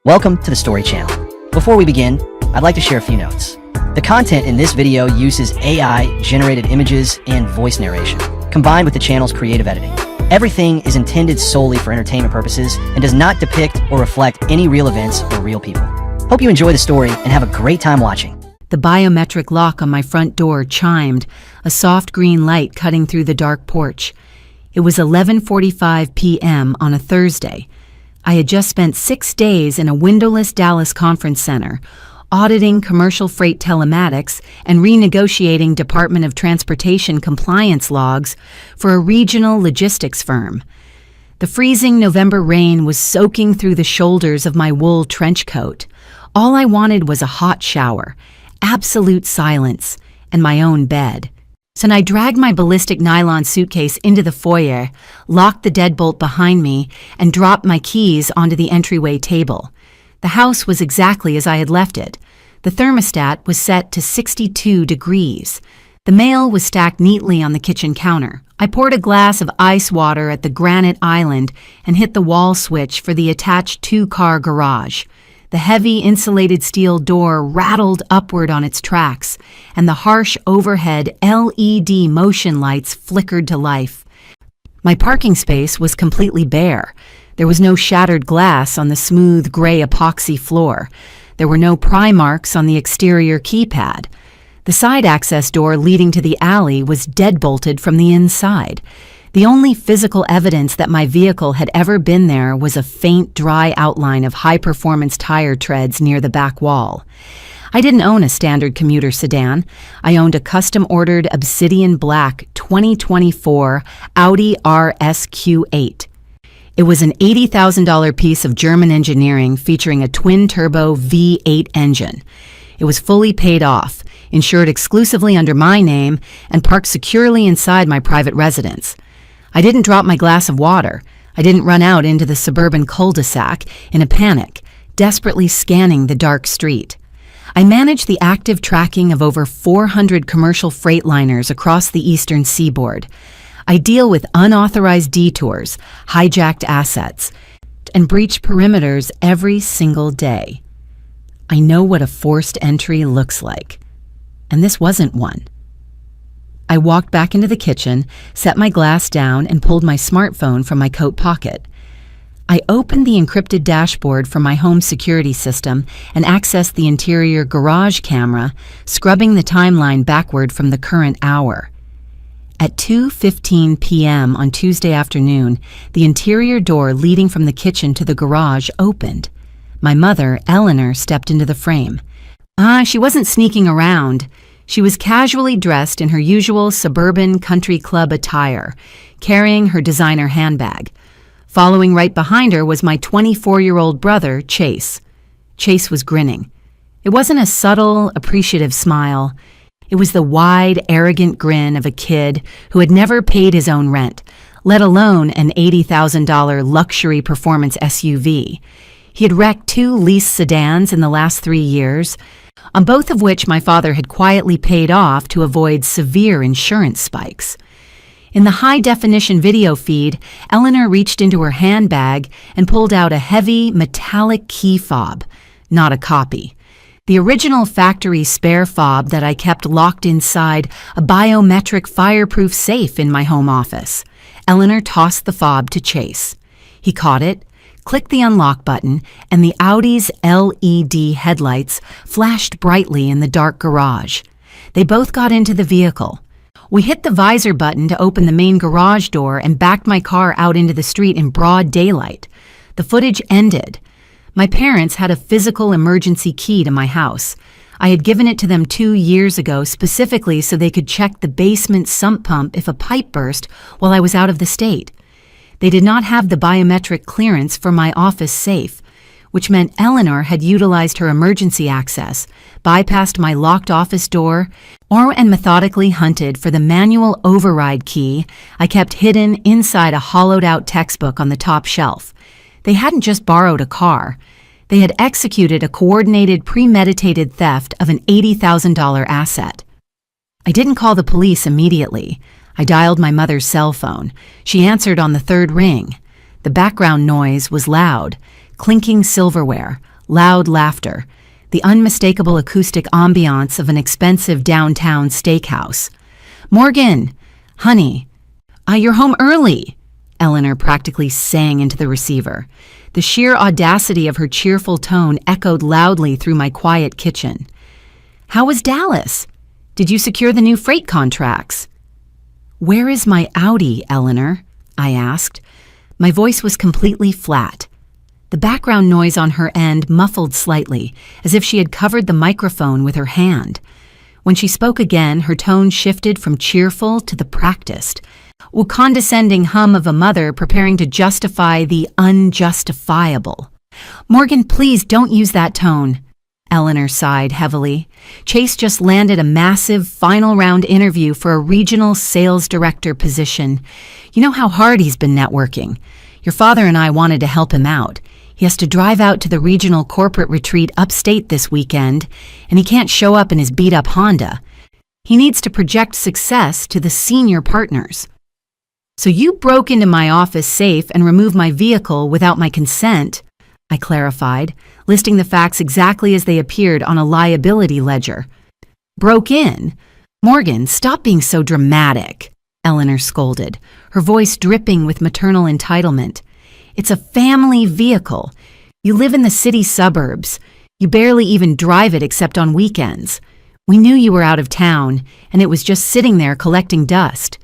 Welcome to the Story Channel. Before we begin, I'd like to share a few notes. The content in this video uses AI-generated images and voice narration, combined with the channel's creative editing. Everything is intended solely for entertainment purposes and does not depict or reflect any real events or real people. Hope you enjoy the story and have a great time watching. The biometric lock on my front door chimed, a soft green light cutting through the dark porch. It was 11:45 p.m. on a Thursday. I had just spent 6 days in a windowless Dallas conference center, auditing commercial freight telematics and renegotiating Department of Transportation compliance logs for a regional logistics firm. The freezing November rain was soaking through the shoulders of my wool trench coat. All I wanted was a hot shower, absolute silence, and my own bed. So I dragged my ballistic nylon suitcase into the foyer, locked the deadbolt behind me, and dropped my keys onto the entryway table. The house was exactly as I had left it. The thermostat was set to 62 degrees. The mail was stacked neatly on the kitchen counter. I poured a glass of ice water at the granite island and hit the wall switch for the attached two-car garage. The heavy insulated steel door rattled upward on its tracks, and the harsh overhead LED motion lights flickered to life. My parking space was completely bare. There was no shattered glass on the smooth gray epoxy floor. There were no pry marks on the exterior keypad. The side access door leading to the alley was deadbolted from the inside. The only physical evidence that my vehicle had ever been there was a faint, dry outline of high-performance tire treads near the back wall. I didn't own a standard commuter sedan. I owned a custom-ordered Obsidian Black 2024 Audi RS-Q8. It was an $80,000 piece of German engineering featuring a twin-turbo V8 engine. It was fully paid off, insured exclusively under my name, and parked securely inside my private residence. I didn't drop my glass of water. I didn't run out into the suburban cul-de-sac in a panic, desperately scanning the dark street. I managed the active tracking of over 400 commercial freight liners across the eastern seaboard. I deal with unauthorized detours, hijacked assets, and breached perimeters every single day. I know what a forced entry looks like. And this wasn't one. I walked back into the kitchen, set my glass down, and pulled my smartphone from my coat pocket. I opened the encrypted dashboard from my home security system and accessed the interior garage camera, scrubbing the timeline backward from the current hour. At 2:15 p.m. on Tuesday afternoon, the interior door leading from the kitchen to the garage opened. My mother, Eleanor, stepped into the frame. She wasn't sneaking around. She was casually dressed in her usual suburban country club attire, carrying her designer handbag. Following right behind her was my 24-year-old brother, Chase. Chase was grinning. It wasn't a subtle, appreciative smile. It was the wide, arrogant grin of a kid who had never paid his own rent, let alone an $80,000 luxury performance SUV. He had wrecked 2 leased sedans in the last 3 years, on both of which my father had quietly paid off to avoid severe insurance spikes. In the high-definition video feed, Eleanor reached into her handbag and pulled out a heavy, metallic key fob, not a copy. The original factory spare fob that I kept locked inside a biometric fireproof safe in my home office. Eleanor tossed the fob to Chase. He caught it, clicked the unlock button, and the Audi's LED headlights flashed brightly in the dark garage. They both got into the vehicle. We hit the visor button to open the main garage door and backed my car out into the street in broad daylight. The footage ended. My parents had a physical emergency key to my house. I had given it to them 2 years ago specifically so they could check the basement sump pump if a pipe burst while I was out of the state. They did not have the biometric clearance for my office safe, which meant Eleanor had utilized her emergency access, bypassed my locked office door, and methodically hunted for the manual override key I kept hidden inside a hollowed-out textbook on the top shelf. They hadn't just borrowed a car. They had executed a coordinated, premeditated theft of an $80,000 asset. I didn't call the police immediately. I dialed my mother's cell phone. She answered on the 3rd ring. The background noise was loud, clinking silverware, loud laughter, the unmistakable acoustic ambiance of an expensive downtown steakhouse. "Morgan! Honey! You're home early!" Eleanor practically sang into the receiver. The sheer audacity of her cheerful tone echoed loudly through my quiet kitchen. "How was Dallas? Did you secure the new freight contracts?" "Where is my Audi, Eleanor?" I asked. My voice was completely flat. The background noise on her end muffled slightly, as if she had covered the microphone with her hand. When she spoke again, her tone shifted from cheerful to the practiced, a condescending hum of a mother preparing to justify the unjustifiable. "Morgan, please don't use that tone." Eleanor sighed heavily. "Chase just landed a massive final round interview for a regional sales director position. You know how hard he's been networking. Your father and I wanted to help him out. He has to drive out to the regional corporate retreat upstate this weekend, and he can't show up in his beat-up Honda. He needs to project success to the senior partners." "So you broke into my office safe and removed my vehicle without my consent," I clarified, listing the facts exactly as they appeared on a liability ledger. "Broke in? Morgan, stop being so dramatic," Eleanor scolded, her voice dripping with maternal entitlement. "It's a family vehicle. You live in the city suburbs. You barely even drive it except on weekends. We knew you were out of town, and it was just sitting there collecting dust.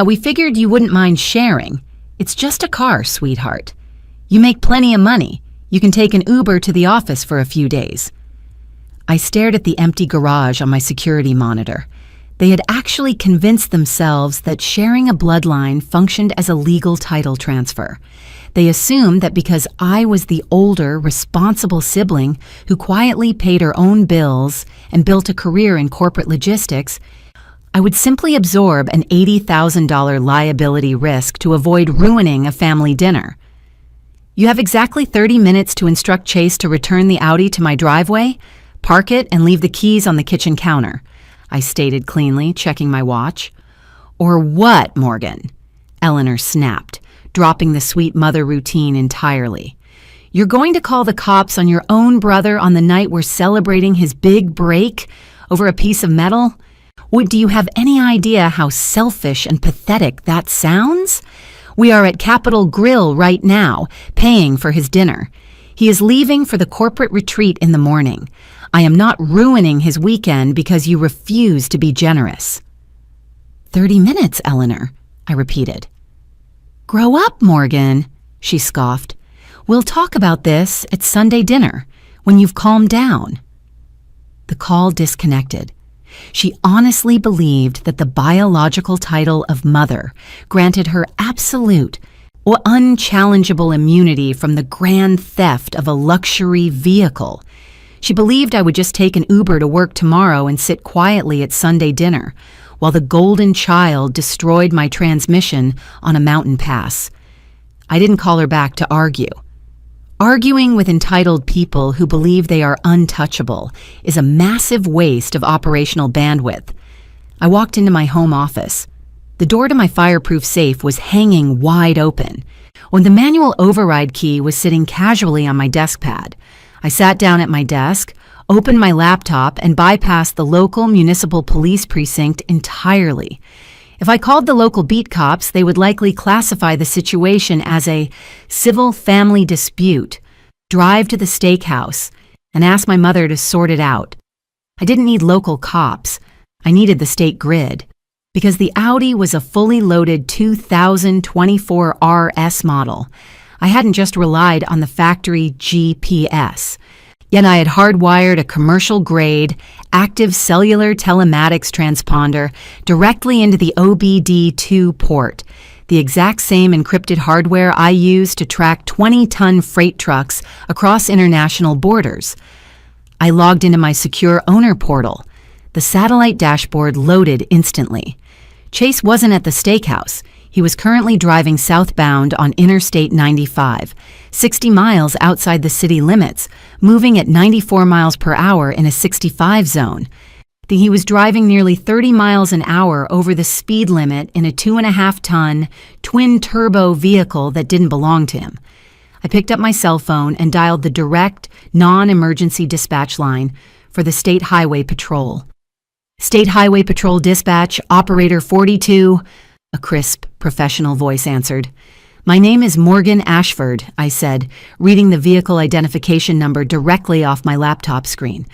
We figured you wouldn't mind sharing. It's just a car, sweetheart. You make plenty of money. You can take an Uber to the office for a few days." I stared at the empty garage on my security monitor. They had actually convinced themselves that sharing a bloodline functioned as a legal title transfer. They assumed that because I was the older, responsible sibling who quietly paid her own bills and built a career in corporate logistics, I would simply absorb an $80,000 liability risk to avoid ruining a family dinner. "You have exactly 30 minutes to instruct Chase to return the Audi to my driveway, park it, and leave the keys on the kitchen counter," I stated cleanly, checking my watch. "Or what, Morgan?" Eleanor snapped, dropping the sweet mother routine entirely. "You're going to call the cops on your own brother on the night we're celebrating his big break over a piece of metal? Do you have any idea how selfish and pathetic that sounds? We are at Capitol Grill right now, paying for his dinner. He is leaving for the corporate retreat in the morning. I am not ruining his weekend because you refuse to be generous." 30 minutes, Eleanor," I repeated. "Grow up, Morgan," she scoffed. "We'll talk about this at Sunday dinner, when you've calmed down." The call disconnected. She honestly believed that the biological title of mother granted her absolute or unchallengeable immunity from the grand theft of a luxury vehicle. She believed I would just take an Uber to work tomorrow and sit quietly at Sunday dinner, while the golden child destroyed my transmission on a mountain pass. I didn't call her back to argue. Arguing with entitled people who believe they are untouchable is a massive waste of operational bandwidth. I walked into my home office. The door to my fireproof safe was hanging wide open, when the manual override key was sitting casually on my desk pad. I sat down at my desk, opened my laptop, and bypassed the local municipal police precinct entirely. If I called the local beat cops, they would likely classify the situation as a civil family dispute, drive to the steakhouse, and ask my mother to sort it out. I didn't need local cops. I needed the state grid, because the Audi was a fully loaded 2024 RS model. I hadn't just relied on the factory GPS. Yet I had hardwired a commercial-grade, active cellular telematics transponder directly into the OBD2 port, the exact same encrypted hardware I used to track 20-ton freight trucks across international borders. I logged into my secure owner portal. The satellite dashboard loaded instantly. Chase wasn't at the steakhouse. He was currently driving southbound on Interstate 95, 60 miles outside the city limits, moving at 94 miles per hour in a 65 zone. He was driving nearly 30 miles an hour over the speed limit in a 2.5-ton, twin-turbo vehicle that didn't belong to him. I picked up my cell phone and dialed the direct, non-emergency dispatch line for the State Highway Patrol. State Highway Patrol Dispatch, Operator 42, a crisp, professional voice answered. My name is Morgan Ashford, I said, reading the vehicle identification number directly off my laptop screen.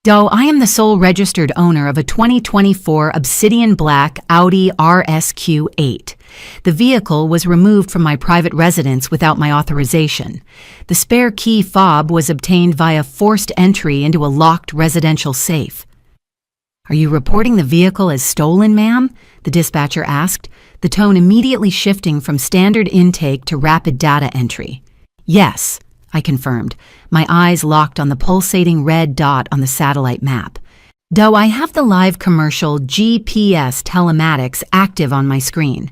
Though I am the sole registered owner of a 2024 Obsidian Black Audi RSQ8. The vehicle was removed from my private residence without my authorization. The spare key fob was obtained via forced entry into a locked residential safe. Are you reporting the vehicle as stolen, ma'am? The dispatcher asked, the tone immediately shifting from standard intake to rapid data entry. Yes, I confirmed, my eyes locked on the pulsating red dot on the satellite map. Though I have the live commercial GPS telematics active on my screen.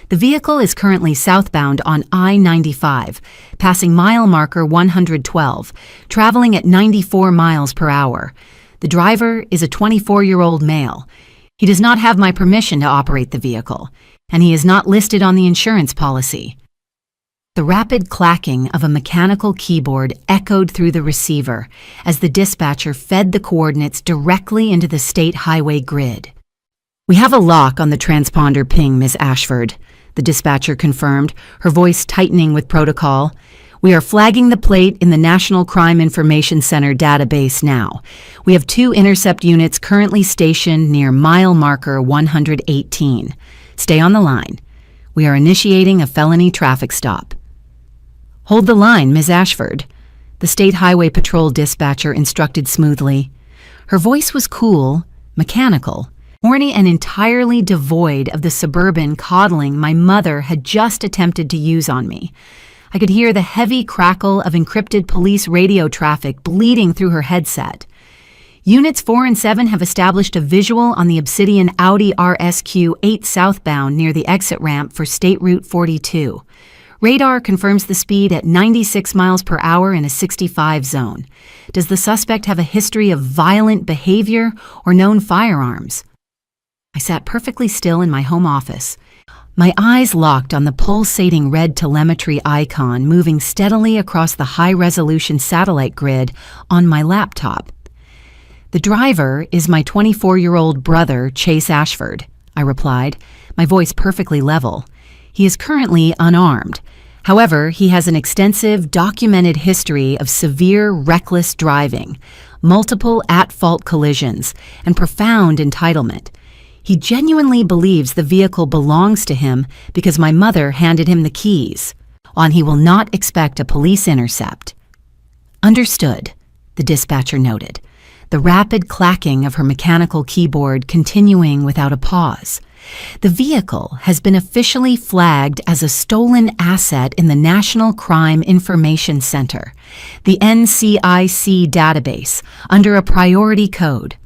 The vehicle is currently southbound on I-95, passing mile marker 112, traveling at 94 miles per hour. The driver is a 24-year-old male. He does not have my permission to operate the vehicle, and he is not listed on the insurance policy. The rapid clacking of a mechanical keyboard echoed through the receiver as the dispatcher fed the coordinates directly into the state highway grid. We have a lock on the transponder ping, Ms. Ashford, the dispatcher confirmed, her voice tightening with protocol. We are flagging the plate in the National Crime Information Center database now. We have 2 intercept units currently stationed near mile marker 118. Stay on the line. We are initiating a felony traffic stop. Hold the line, Ms. Ashford, the State Highway Patrol dispatcher instructed smoothly. Her voice was cool, mechanical, horny and entirely devoid of the suburban coddling my mother had just attempted to use on me. I could hear the heavy crackle of encrypted police radio traffic bleeding through her headset. Units 4 and 7 have established a visual on the Obsidian Audi RSQ 8 southbound near the exit ramp for State Route 42. Radar confirms the speed at 96 miles per hour in a 65 zone. Does the suspect have a history of violent behavior or known firearms? I sat perfectly still in my home office. My eyes locked on the pulsating red telemetry icon moving steadily across the high-resolution satellite grid on my laptop. The driver is my 24-year-old brother, Chase Ashford, I replied, my voice perfectly level. He is currently unarmed. However, he has an extensive, documented history of severe, reckless driving, multiple at-fault collisions, and profound entitlement. He genuinely believes the vehicle belongs to him because my mother handed him the keys. He will not expect a police intercept. Understood, the dispatcher noted, the rapid clacking of her mechanical keyboard continuing without a pause. The vehicle has been officially flagged as a stolen asset in the National Crime Information Center, the NCIC database, under a priority code.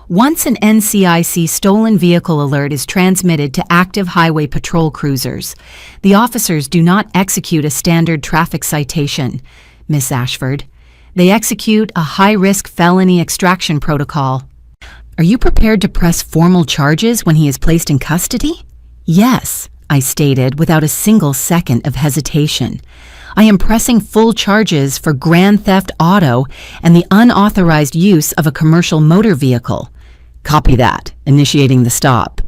Once an NCIC stolen vehicle alert is transmitted to active highway patrol cruisers, the officers do not execute a standard traffic citation, Miss Ashford. They execute a high-risk felony extraction protocol. Are you prepared to press formal charges when he is placed in custody? Yes, I stated without a single second of hesitation. I am pressing full charges for grand theft auto and the unauthorized use of a commercial motor vehicle. Copy that, initiating the stop.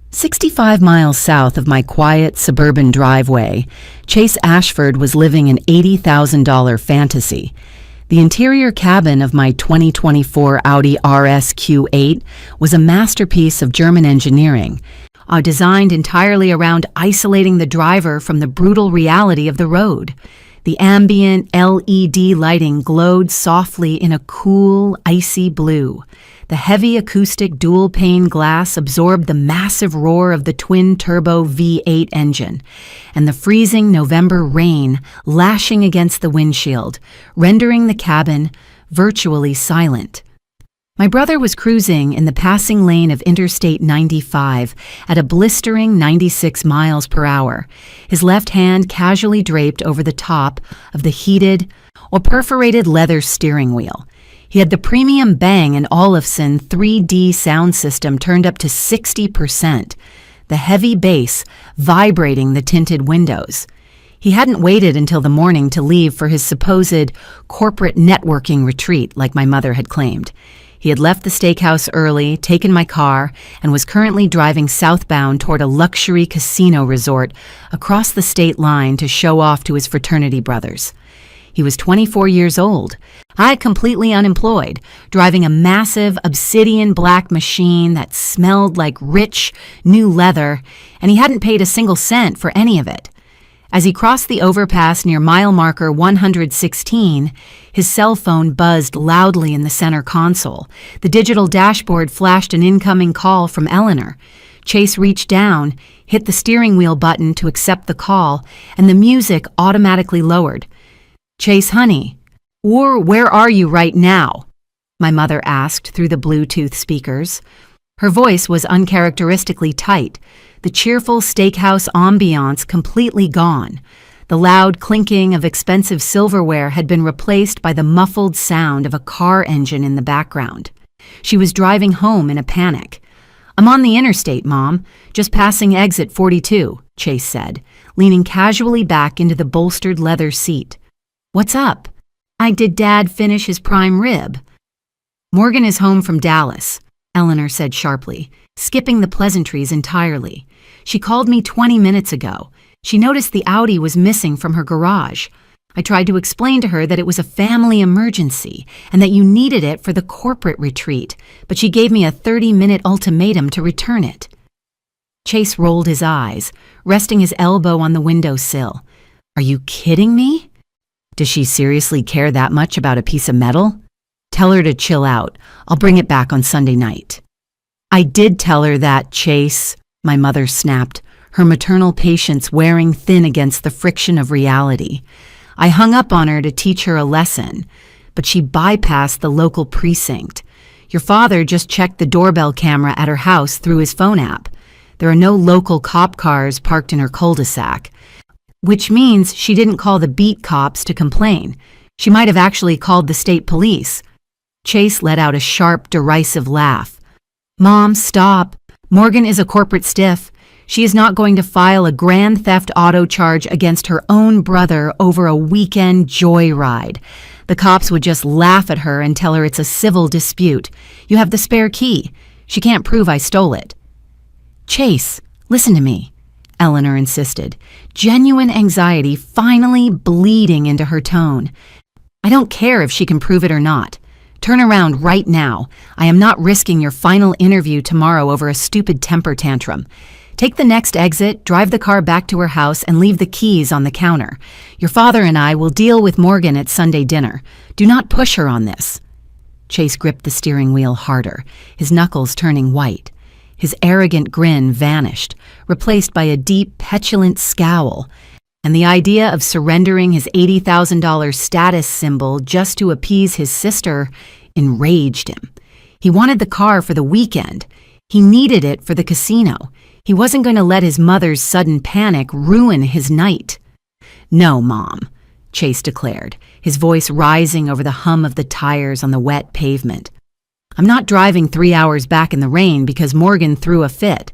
65 miles south of my quiet suburban driveway, Chase Ashford was living an $80,000 fantasy. The interior cabin of my 2024 Audi RSQ8 was a masterpiece of German engineering, designed entirely around isolating the driver from the brutal reality of the road. The ambient LED lighting glowed softly in a cool, icy blue. The heavy acoustic dual-pane glass absorbed the massive roar of the twin-turbo V8 engine, and the freezing November rain lashing against the windshield, rendering the cabin virtually silent. My brother was cruising in the passing lane of Interstate 95 at a blistering 96 miles per hour, his left hand casually draped over the top of the heated or perforated leather steering wheel. He had the premium Bang & Olufsen 3D sound system turned up to 60%, the heavy bass vibrating the tinted windows. He hadn't waited until the morning to leave for his supposed corporate networking retreat like my mother had claimed. He had left the steakhouse early, taken my car, and was currently driving southbound toward a luxury casino resort across the state line to show off to his fraternity brothers. He was 24 years old, completely unemployed, driving a massive obsidian black machine that smelled like rich, new leather, and he hadn't paid a single cent for any of it. As he crossed the overpass near mile marker 116, his cell phone buzzed loudly in the center console. The digital dashboard flashed an incoming call from Eleanor. Chase reached down, hit the steering wheel button to accept the call, and the music automatically lowered. "Chase, honey, where are you right now?" my mother asked through the Bluetooth speakers. Her voice was uncharacteristically tight, the cheerful steakhouse ambiance completely gone. The loud clinking of expensive silverware had been replaced by the muffled sound of a car engine in the background. She was driving home in a panic. "I'm on the interstate, Mom, just passing exit 42, Chase said, leaning casually back into the bolstered leather seat. "What's up?" Did Dad finish his prime rib?" "Morgan is home from Dallas," Eleanor said sharply, skipping the pleasantries entirely. "She called me 20 minutes ago. She noticed the Audi was missing from her garage. I tried to explain to her that it was a family emergency and that you needed it for the corporate retreat, but she gave me a 30-minute ultimatum to return it." Chase rolled his eyes, resting his elbow on the windowsill. "Are you kidding me? Does she seriously care that much about a piece of metal? Tell her to chill out. I'll bring it back on Sunday night." "I did tell her that, Chase," my mother snapped, her maternal patience wearing thin against the friction of reality. "I hung up on her to teach her a lesson, but she bypassed the local precinct. Your father just checked the doorbell camera at her house through his phone app. There are no local cop cars parked in her cul-de-sac, which means she didn't call the beat cops to complain. She might have actually called the state police." Chase let out a sharp, derisive laugh. "Mom, stop. Morgan is a corporate stiff. She is not going to file a grand theft auto charge against her own brother over a weekend joyride. The cops would just laugh at her and tell her it's a civil dispute. You have the spare key. She can't prove I stole it." "Chase, listen to me," Eleanor insisted, genuine anxiety finally bleeding into her tone. "I don't care if she can prove it or not. Turn around right now. I am not risking your final interview tomorrow over a stupid temper tantrum. Take the next exit, drive the car back to her house, and leave the keys on the counter. Your father and I will deal with Morgan at Sunday dinner. Do not push her on this." Chase gripped the steering wheel harder, his knuckles turning white. His arrogant grin vanished, replaced by a deep, petulant scowl, and the idea of surrendering his $80,000 status symbol just to appease his sister enraged him. He wanted the car for the weekend. He needed it for the casino. He wasn't going to let his mother's sudden panic ruin his night. "No, Mom," Chase declared, his voice rising over the hum of the tires on the wet pavement. "I'm not driving 3 hours back in the rain because Morgan threw a fit.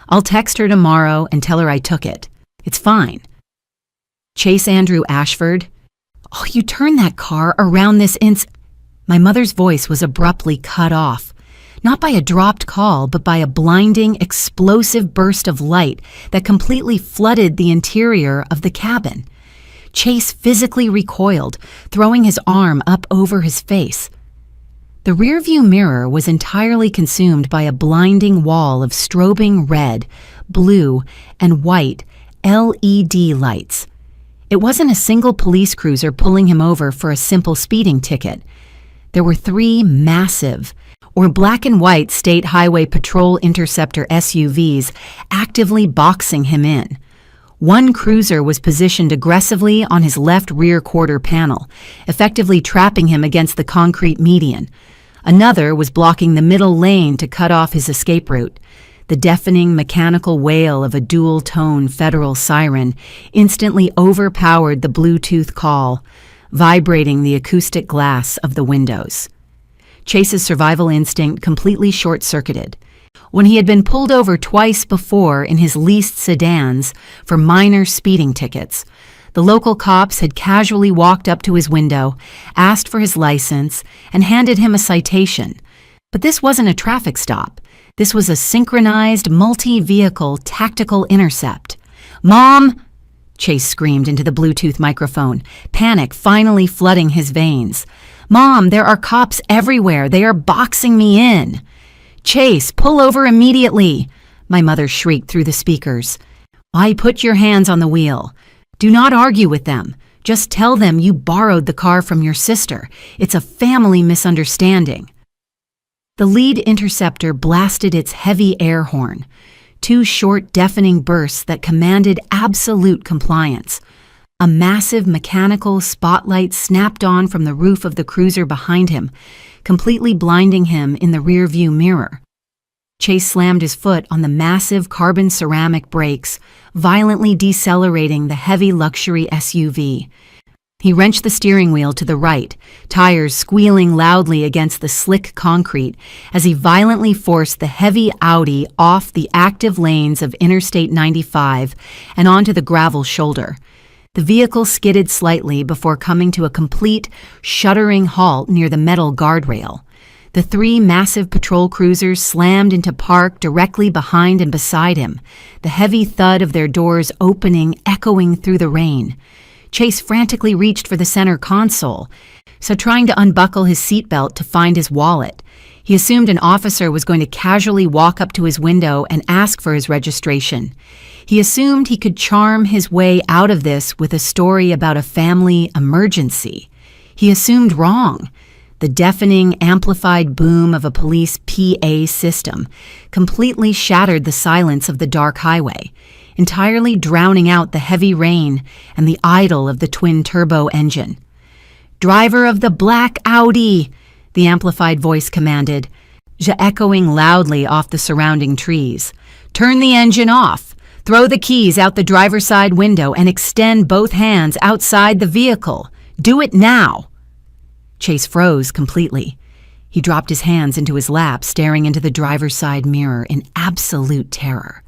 I'll text her tomorrow and tell her I took it. It's fine." "Chase Andrew Ashford, oh, you turned that car around this My mother's voice was abruptly cut off, not by a dropped call, but by a blinding, explosive burst of light that completely flooded the interior of the cabin. Chase physically recoiled, throwing his arm up over his face. The rearview mirror was entirely consumed by a blinding wall of strobing red, blue, and white LED lights. It wasn't a single police cruiser pulling him over for a simple speeding ticket. There were 3 massive, or black and white State Highway Patrol Interceptor SUVs actively boxing him in. One cruiser was positioned aggressively on his left rear quarter panel, effectively trapping him against the concrete median. Another was blocking the middle lane to cut off his escape route. The deafening mechanical wail of a dual-tone federal siren instantly overpowered the Bluetooth call, vibrating the acoustic glass of the windows. Chase's survival instinct completely short-circuited. When he had been pulled over twice before in his leased sedans for minor speeding tickets, The local cops had casually walked up to his window, asked for his license, and handed him a citation. But this wasn't a traffic stop. This was a synchronized, multi-vehicle tactical intercept. "Mom!" Chase screamed into the Bluetooth microphone, panic finally flooding his veins. "Mom, there are cops everywhere. They are boxing me in." "Chase, pull over immediately!" my mother shrieked through the speakers. "I put your hands on the wheel. Do not argue with them. Just tell them you borrowed the car from your sister. It's a family misunderstanding." The lead interceptor blasted its heavy air horn, 2 short, deafening bursts that commanded absolute compliance. A massive mechanical spotlight snapped on from the roof of the cruiser behind him, completely blinding him in the rearview mirror. Chase slammed his foot on the massive carbon ceramic brakes, violently decelerating the heavy luxury SUV. He wrenched the steering wheel to the right, tires squealing loudly against the slick concrete as he violently forced the heavy Audi off the active lanes of Interstate 95 and onto the gravel shoulder. The vehicle skidded slightly before coming to a complete, shuddering halt near the metal guardrail. The 3 massive patrol cruisers slammed into park directly behind and beside him, the heavy thud of their doors opening echoing through the rain. Chase frantically reached for the center console, so trying to unbuckle his seatbelt to find his wallet. He assumed an officer was going to casually walk up to his window and ask for his registration. He assumed he could charm his way out of this with a story about a family emergency. He assumed wrong. The deafening, amplified boom of a police PA system completely shattered the silence of the dark highway, entirely drowning out the heavy rain and the idle of the twin-turbo engine. "Driver of the black Audi!" the amplified voice commanded, echoing loudly off the surrounding trees. "Turn the engine off. Throw the keys out the driver's side window and extend both hands outside the vehicle. Do it now!" Chase froze completely. He dropped his hands into his lap, staring into the driver's side mirror in absolute terror.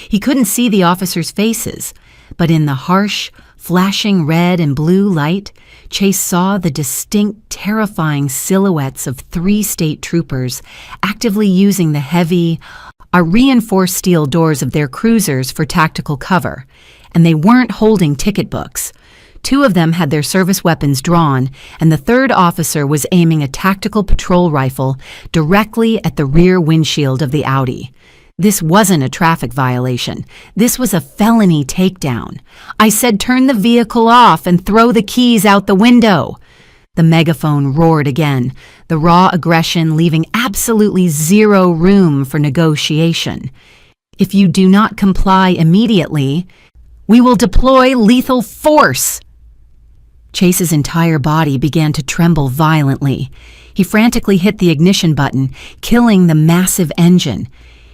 He couldn't see the officers' faces, but in the harsh, flashing red and blue light, Chase saw the distinct, terrifying silhouettes of 3 state troopers actively using the heavy, reinforced steel doors of their cruisers for tactical cover, and they weren't holding ticket books. 2 of them had their service weapons drawn, and the 3rd officer was aiming a tactical patrol rifle directly at the rear windshield of the Audi. This wasn't a traffic violation. This was a felony takedown. "I said turn the vehicle off and throw the keys out the window." The megaphone roared again, the raw aggression leaving absolutely zero room for negotiation. "If you do not comply immediately, we will deploy lethal force." Chase's entire body began to tremble violently. He frantically hit the ignition button, killing the massive engine.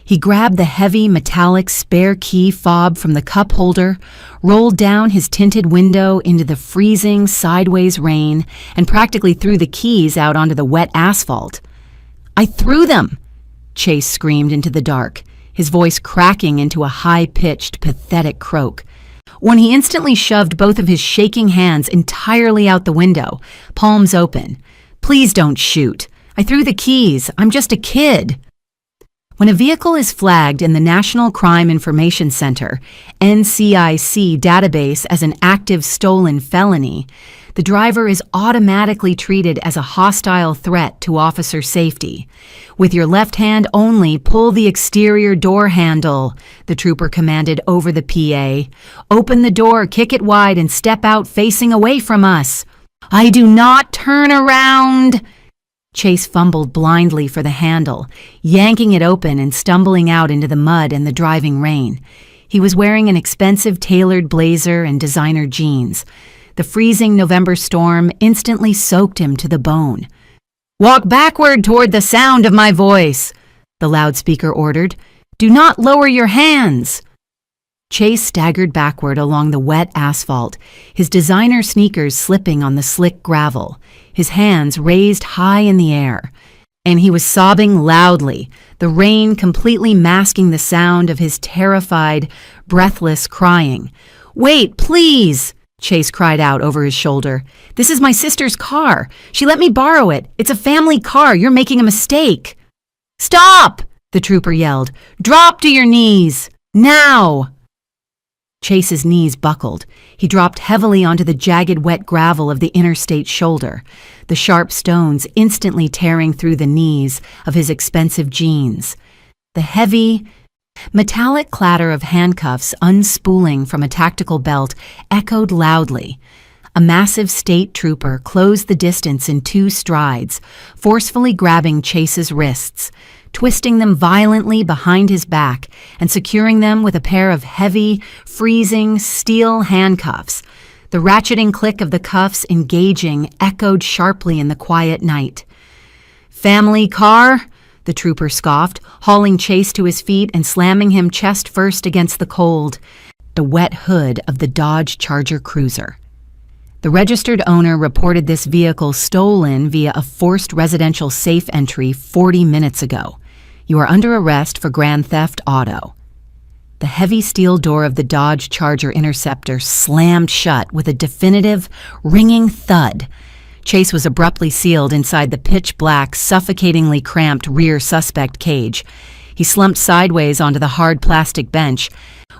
He grabbed the heavy metallic spare key fob from the cup holder, rolled down his tinted window into the freezing sideways rain, and practically threw the keys out onto the wet asphalt. "I threw them!" Chase screamed into the dark, his voice cracking into a high-pitched, pathetic croak, when he instantly shoved both of his shaking hands entirely out the window, palms open. "Please don't shoot. I threw the keys. I'm just a kid." When a vehicle is flagged in the National Crime Information Center, NCIC database as an active stolen felony, the driver is automatically treated as a hostile threat to officer safety. "With your left hand only, pull the exterior door handle," the trooper commanded over the PA. "Open the door, kick it wide, and step out facing away from us." "I do not turn around." Chase fumbled blindly for the handle, yanking it open and stumbling out into the mud and the driving rain. He was wearing an expensive tailored blazer and designer jeans. The freezing November storm instantly soaked him to the bone. "Walk backward toward the sound of my voice," the loudspeaker ordered. "Do not lower your hands." Chase staggered backward along the wet asphalt, his designer sneakers slipping on the slick gravel, his hands raised high in the air. And he was sobbing loudly, the rain completely masking the sound of his terrified, breathless crying. "Wait, please!" Chase cried out over his shoulder. "This is my sister's car. She let me borrow it. It's a family car. You're making a mistake." "Stop!" the trooper yelled. "Drop to your knees! Now!" Chase's knees buckled. He dropped heavily onto the jagged wet gravel of the interstate shoulder, the sharp stones instantly tearing through the knees of his expensive jeans. The heavy, metallic clatter of handcuffs unspooling from a tactical belt echoed loudly. A massive state trooper closed the distance in 2 strides, forcefully grabbing Chase's wrists, twisting them violently behind his back and securing them with a pair of heavy, freezing steel handcuffs. The ratcheting click of the cuffs engaging echoed sharply in the quiet night. "Family car?" the trooper scoffed, hauling Chase to his feet and slamming him chest first against the wet hood of the Dodge Charger cruiser. The registered owner reported this vehicle stolen via a forced residential safe entry 40 minutes ago. You are under arrest for grand theft auto. The heavy steel door of the Dodge Charger Interceptor slammed shut with a definitive, ringing thud. Chase was abruptly sealed inside the pitch-black, suffocatingly cramped rear suspect cage. He slumped sideways onto the hard plastic bench,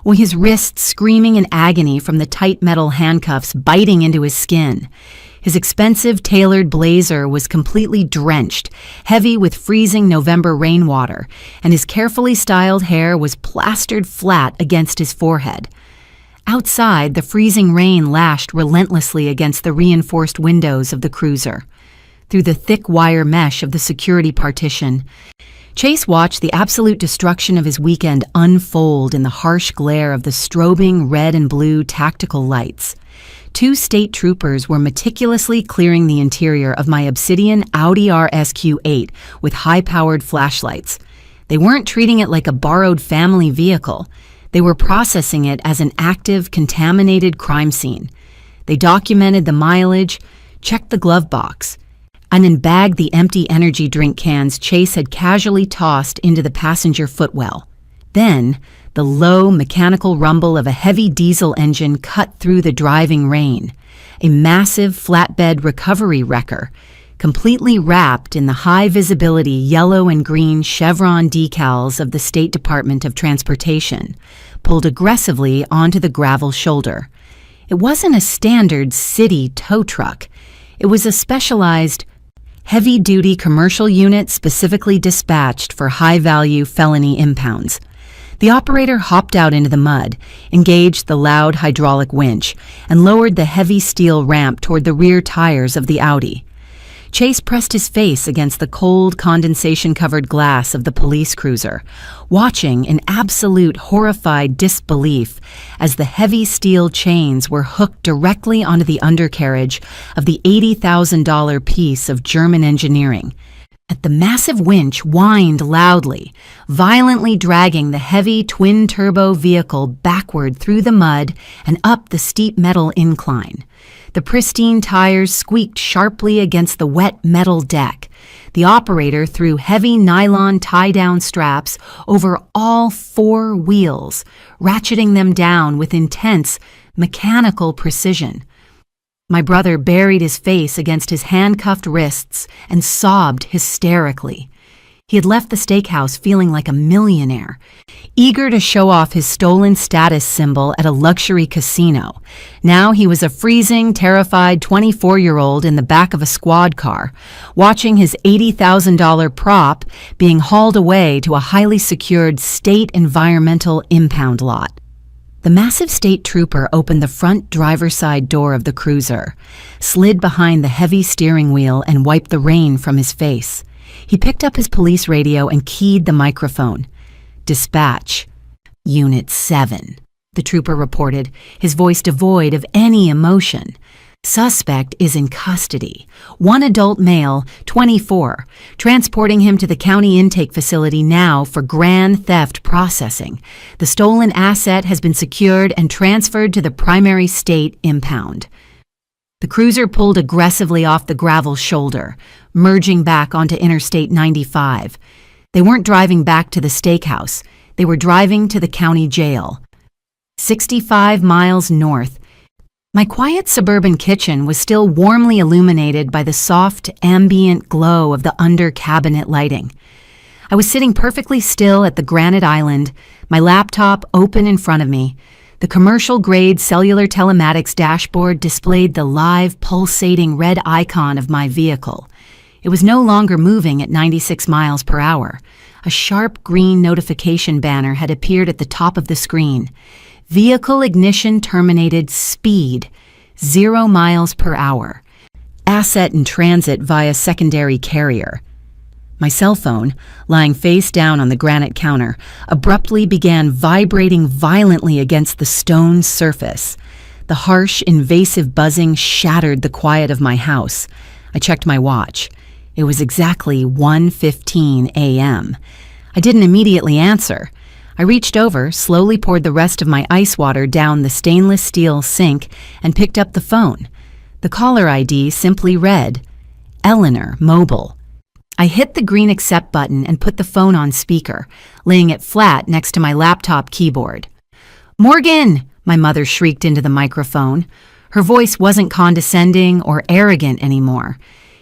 with his wrists screaming in agony from the tight metal handcuffs biting into his skin. His expensive tailored blazer was completely drenched, heavy with freezing November rainwater, and his carefully styled hair was plastered flat against his forehead. Outside, the freezing rain lashed relentlessly against the reinforced windows of the cruiser. Through the thick wire mesh of the security partition, Chase watched the absolute destruction of his weekend unfold in the harsh glare of the strobing red and blue tactical lights. 2 state troopers were meticulously clearing the interior of my Obsidian Audi RSQ8 with high-powered flashlights. They weren't treating it like a borrowed family vehicle. They were processing it as an active, contaminated crime scene. They documented the mileage, checked the glove box, and then bagged the empty energy drink cans Chase had casually tossed into the passenger footwell. Then, the low, mechanical rumble of a heavy diesel engine cut through the driving rain. A massive flatbed recovery wrecker, completely wrapped in the high-visibility yellow and green chevron decals of the State Department of Transportation, pulled aggressively onto the gravel shoulder. It wasn't a standard city tow truck. It was a specialized, heavy-duty commercial unit specifically dispatched for high-value felony impounds. The operator hopped out into the mud, engaged the loud hydraulic winch, and lowered the heavy steel ramp toward the rear tires of the Audi. Chase pressed his face against the cold, condensation-covered glass of the police cruiser, watching in absolute horrified disbelief as the heavy steel chains were hooked directly onto the undercarriage of the $80,000 piece of German engineering. The massive winch whined loudly, violently dragging the heavy twin-turbo vehicle backward through the mud and up the steep metal incline. The pristine tires squeaked sharply against the wet metal deck. The operator threw heavy nylon tie-down straps over all 4 wheels, ratcheting them down with intense, mechanical precision. My brother buried his face against his handcuffed wrists and sobbed hysterically. He had left the steakhouse feeling like a millionaire, eager to show off his stolen status symbol at a luxury casino. Now he was a freezing, terrified 24-year-old in the back of a squad car, watching his $80,000 prop being hauled away to a highly secured state environmental impound lot. The massive state trooper opened the front driver's side door of the cruiser, slid behind the heavy steering wheel, and wiped the rain from his face. He picked up his police radio and keyed the microphone. "Dispatch, Unit 7, the trooper reported, his voice devoid of any emotion. "Suspect is in custody. 1 adult male, 24, transporting him to the county intake facility now for grand theft processing. The stolen asset has been secured and transferred to the primary state impound." The cruiser pulled aggressively off the gravel shoulder, merging back onto Interstate 95. They weren't driving back to the steakhouse. They were driving to the county jail. 65 miles north, My quiet suburban kitchen was still warmly illuminated by the soft, ambient glow of the under-cabinet lighting. I was sitting perfectly still at the granite island, my laptop open in front of me. The commercial-grade cellular telematics dashboard displayed the live, pulsating red icon of my vehicle. It was no longer moving at 96 miles per hour. A sharp green notification banner had appeared at the top of the screen. Vehicle ignition terminated, speed 0 miles per hour. Asset in transit via secondary carrier. My cell phone, lying face down on the granite counter, abruptly began vibrating violently against the stone surface. The harsh, invasive buzzing shattered the quiet of my house. I checked my watch. It was exactly 1:15 a.m. I didn't immediately answer. I reached over, slowly poured the rest of my ice water down the stainless steel sink, and picked up the phone. The caller ID simply read, Eleanor Mobile. I hit the green accept button and put the phone on speaker, laying it flat next to my laptop keyboard. "Morgan!" my mother shrieked into the microphone. Her voice wasn't condescending or arrogant anymore.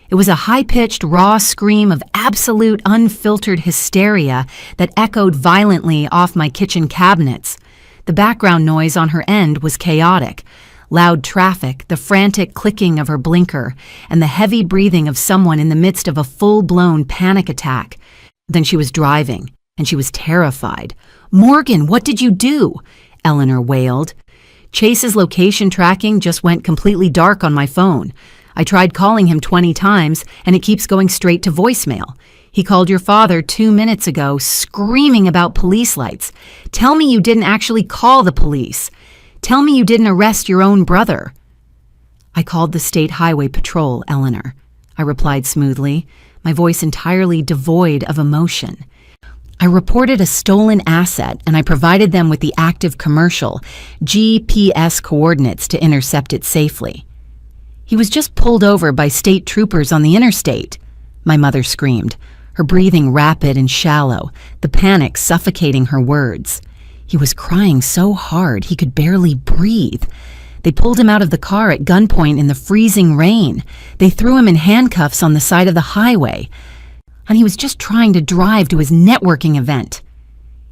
It was a high-pitched, raw scream of absolute, unfiltered hysteria that echoed violently off my kitchen cabinets. The background noise on her end was chaotic. Loud traffic, the frantic clicking of her blinker, and the heavy breathing of someone in the midst of a full-blown panic attack. Then she was driving, and she was terrified. "Morgan, what did you do?" Eleanor wailed. Chase's location tracking just went completely dark on my phone. I tried calling him 20 times, and it keeps going straight to voicemail. He called your father 2 minutes ago, screaming about police lights. Tell me you didn't actually call the police. Tell me you didn't arrest your own brother. I called the State Highway Patrol, Eleanor. I replied smoothly, my voice entirely devoid of emotion. I reported a stolen asset, and I provided them with the active commercial GPS coordinates to intercept it safely. He was just pulled over by state troopers on the interstate, my mother screamed, her breathing rapid and shallow, the panic suffocating her words. He was crying so hard he could barely breathe. They pulled him out of the car at gunpoint in the freezing rain. They threw him in handcuffs on the side of the highway. And he was just trying to drive to his networking event.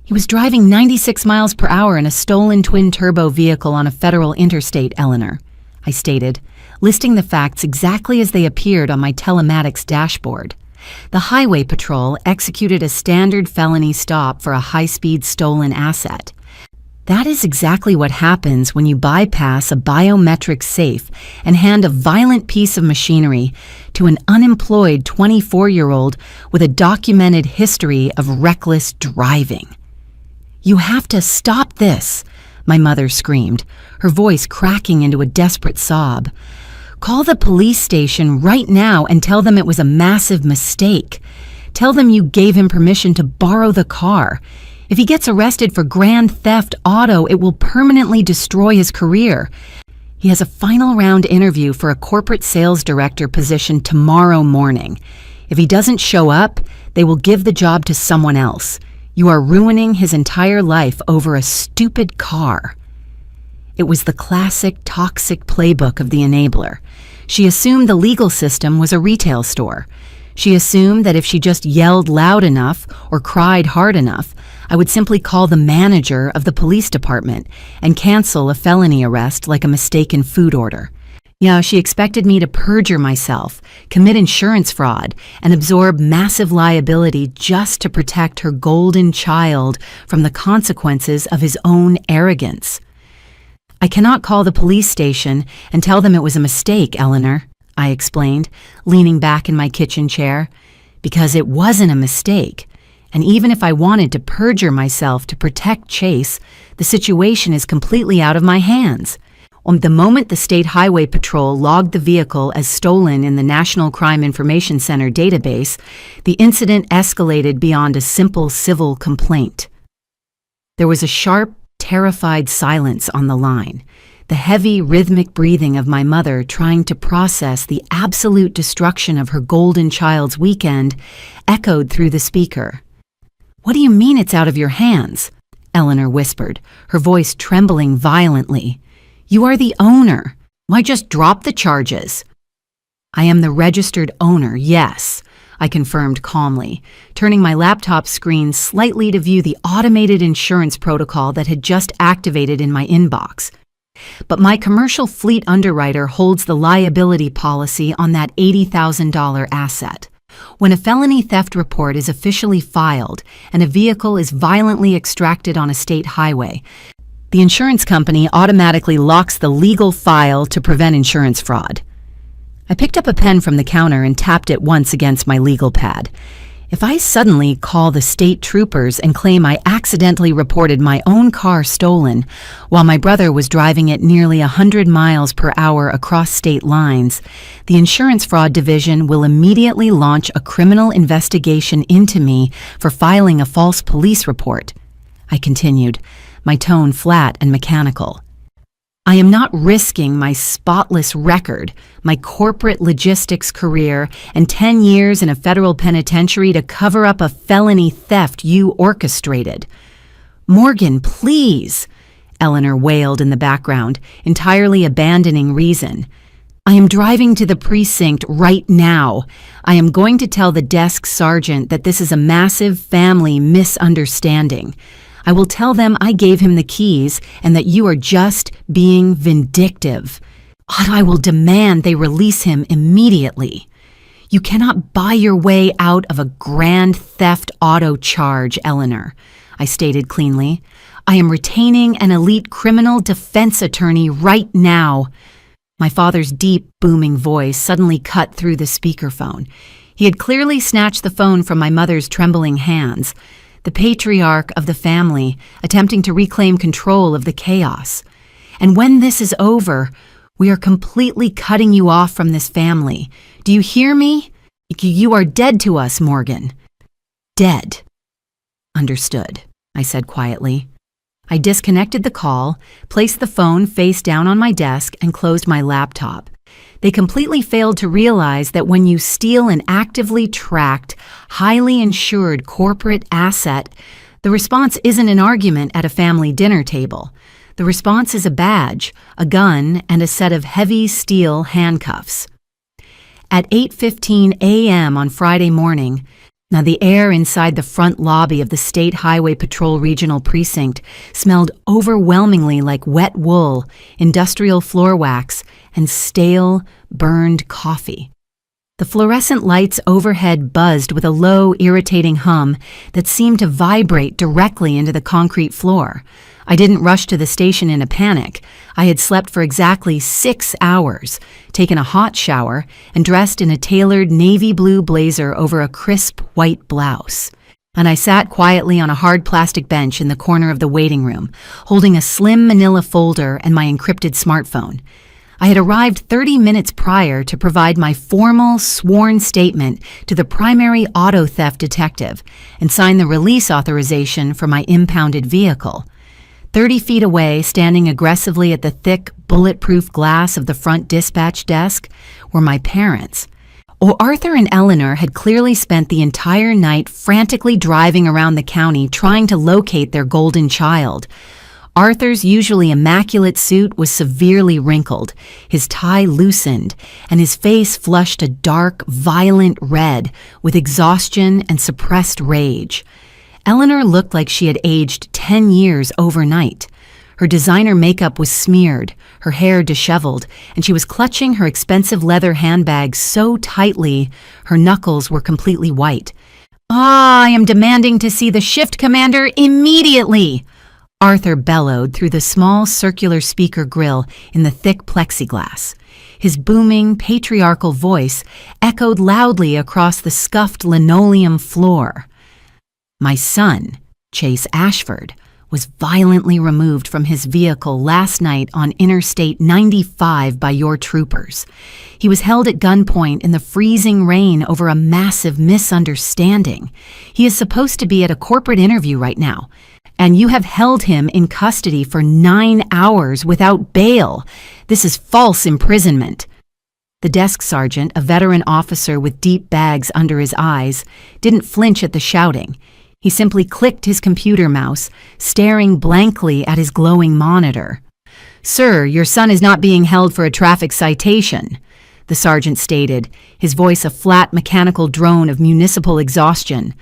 He was driving 96 miles per hour in a stolen twin-turbo vehicle on a federal interstate, Eleanor, I stated, listing the facts exactly as they appeared on my telematics dashboard. The Highway Patrol executed a standard felony stop for a high-speed stolen asset. That is exactly what happens when you bypass a biometric safe and hand a violent piece of machinery to an unemployed 24-year-old with a documented history of reckless driving. "You have to stop this," my mother screamed, her voice cracking into a desperate sob. "Call the police station right now and tell them it was a massive mistake. Tell them you gave him permission to borrow the car. If he gets arrested for grand theft auto, it will permanently destroy his career. He has a final round interview for a corporate sales director position tomorrow morning. If he doesn't show up, they will give the job to someone else. You are ruining his entire life over a stupid car." It was the classic toxic playbook of the enabler. She assumed the legal system was a retail store. She assumed that if she just yelled loud enough or cried hard enough, I would simply call the manager of the police department and cancel a felony arrest like a mistaken food order. Yeah, she expected me to perjure myself, commit insurance fraud, and absorb massive liability just to protect her golden child from the consequences of his own arrogance. "I cannot call the police station and tell them it was a mistake, Eleanor," I explained, leaning back in my kitchen chair, "because it wasn't a mistake. And even if I wanted to perjure myself to protect Chase, the situation is completely out of my hands. On the moment the State Highway Patrol logged the vehicle as stolen in the National Crime Information Center database, the incident escalated beyond a simple civil complaint." There was a sharp, terrified silence on the line, the heavy, rhythmic breathing of my mother trying to process the absolute destruction of her golden child's weekend echoed through the speaker. "What do you mean it's out of your hands?" Eleanor whispered, her voice trembling violently. "You are the owner. Why just drop the charges? I am the registered owner, yes, I confirmed calmly, turning my laptop screen slightly to view the automated insurance protocol that had just activated in my inbox. But my commercial fleet underwriter holds the liability policy on that $80,000 asset. When a felony theft report is officially filed and a vehicle is violently extracted on a state highway, the insurance company automatically locks the legal file to prevent insurance fraud. I picked up a pen from the counter and tapped it once against my legal pad. If I suddenly call the state troopers and claim I accidentally reported my own car stolen while my brother was driving it nearly 100 miles per hour across state lines, the Insurance Fraud Division will immediately launch a criminal investigation into me for filing a false police report. I continued, my tone flat and mechanical. I am not risking my spotless record, my corporate logistics career, and 10 years in a federal penitentiary to cover up a felony theft you orchestrated. Morgan, please, Eleanor wailed in the background, entirely abandoning reason. I am driving to the precinct right now. I am going to tell the desk sergeant that this is a massive family misunderstanding. I will tell them I gave him the keys and that you are just being vindictive. I will demand they release him immediately. You cannot buy your way out of a grand theft auto charge, Eleanor, I stated cleanly. I am retaining an elite criminal defense attorney right now. My father's deep, booming voice suddenly cut through the speakerphone. He had clearly snatched the phone from my mother's trembling hands. The patriarch of the family, attempting to reclaim control of the chaos. And when this is over, we are completely cutting you off from this family. Do you hear me? You are dead to us, Morgan. Dead. Understood, I said quietly. I disconnected the call, placed the phone face down on my desk, and closed my laptop. They completely failed to realize that when you steal an actively tracked, highly insured corporate asset, the response isn't an argument at a family dinner table. The response is a badge, a gun, and a set of heavy steel handcuffs. At 8:15 a.m. on Friday morning, now the air inside the front lobby of the State Highway Patrol Regional Precinct smelled overwhelmingly like wet wool, industrial floor wax, and stale, burned coffee. The fluorescent lights overhead buzzed with a low, irritating hum that seemed to vibrate directly into the concrete floor. I didn't rush to the station in a panic. I had slept for exactly 6 hours, taken a hot shower, and dressed in a tailored navy blue blazer over a crisp white blouse. And I sat quietly on a hard plastic bench in the corner of the waiting room, holding a slim manila folder and my encrypted smartphone. I had arrived 30 minutes prior to provide my formal, sworn statement to the primary auto theft detective and sign the release authorization for my impounded vehicle. 30 feet away, standing aggressively at the thick, bulletproof glass of the front dispatch desk, were my parents. Arthur and Eleanor had clearly spent the entire night frantically driving around the county trying to locate their golden child. Arthur's usually immaculate suit was severely wrinkled, his tie loosened, and his face flushed a dark, violent red with exhaustion and suppressed rage. Eleanor looked like she had aged 10 years overnight. Her designer makeup was smeared, her hair disheveled, and she was clutching her expensive leather handbag so tightly her knuckles were completely white. I am demanding to see the shift commander immediately!" Arthur bellowed through the small circular speaker grill in the thick plexiglass. His booming, patriarchal voice echoed loudly across the scuffed linoleum floor. My son, Chase Ashford, was violently removed from his vehicle last night on Interstate 95 by your troopers. He was held at gunpoint in the freezing rain over a massive misunderstanding. He is supposed to be at a corporate interview right now, and you have held him in custody for 9 hours without bail. This is false imprisonment. The desk sergeant, a veteran officer with deep bags under his eyes, didn't flinch at the shouting. He simply clicked his computer mouse, staring blankly at his glowing monitor. "Sir, your son is not being held for a traffic citation," the sergeant stated, his voice a flat mechanical drone of municipal exhaustion.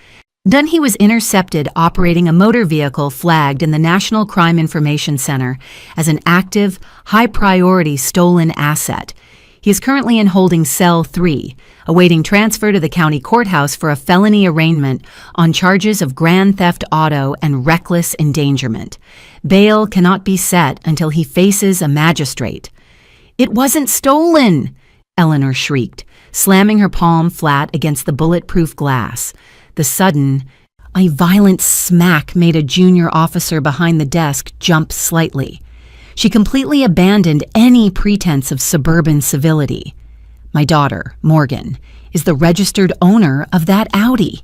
Dunhee was intercepted operating a motor vehicle flagged in the National Crime Information Center as an active, high-priority stolen asset. He is currently in holding cell 3, awaiting transfer to the county courthouse for a felony arraignment on charges of grand theft auto and reckless endangerment. Bail cannot be set until he faces a magistrate. "It wasn't stolen!" Eleanor shrieked, slamming her palm flat against the bulletproof glass. The sudden, a violent smack made a junior officer behind the desk jump slightly. She completely abandoned any pretense of suburban civility. "My daughter, Morgan, is the registered owner of that Audi.